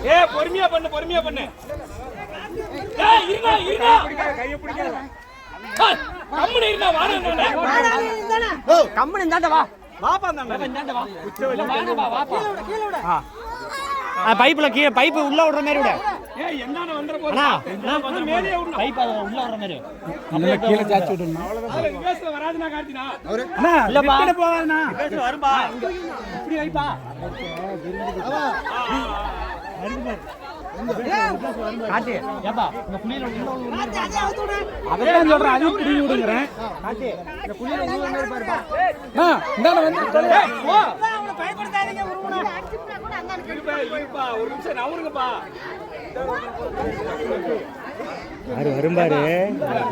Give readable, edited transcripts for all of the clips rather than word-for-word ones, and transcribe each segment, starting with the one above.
ஏ பொறுமையா பண்ணு பொறுமையா பண்ணு. ஏய் இருங்க இருங்க கைய பிடிக்காத. கம்முனு இருங்க வாடா ஓ கம்முனு இந்தாண்ட வா. வாப்பா இந்தாண்ட வா. உச்சவெளி வா வாப்பா. கீழ விடு. பைப்ல கீழ பைப் உள்ள விடுற மாதிரி விடு. ஏய் என்னடா வந்தற போற. நான் வந்து மேலே விடணும். பைப் உள்ள விடுற மாதிரி. இல்ல கீழ சாச்சி விடணும். அவ்வளவுதான். ரிவர்ஸ்ல வராதுனா கார்த்தினா. அண்ணா இல்லப்பா. கிட்ட போகாதண்ணா. ரிவர்ஸ்ல வரும்பா. இப்படி வைப்பா. காட்டி ஏப்பா இந்த குளியல உள்ள அதெல்லாம் சொல்றேன் அது இப்படி விடுங்கறேன் காட்டி இந்த குளியல உள்ள மாதிரி பாருப்பா இந்தால வந்து போ அவளை பயப்படுத்தாதீங்க உருவனா இருப்பா ஒரு நிமிஷம் நவருங்கப்பா யாரு வரும் பாரு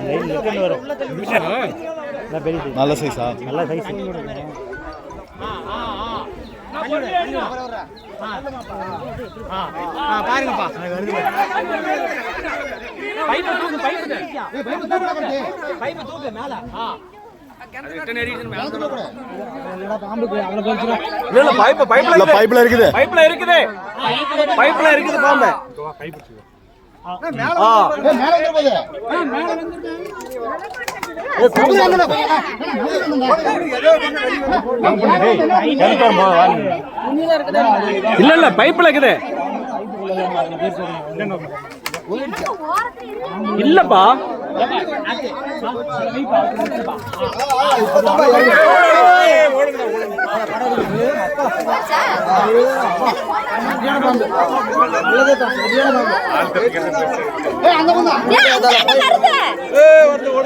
லைன் நிக்கல வரும் நல்ல பெரிய நல்ல சைஸா நல்ல சைஸ் பாருங்கப்பா பைப் தூக்கு மேல பைப்ல இருக்குது பாம்பு இல்ல இல்ல பைப்ல இருக்குது இல்லப்பா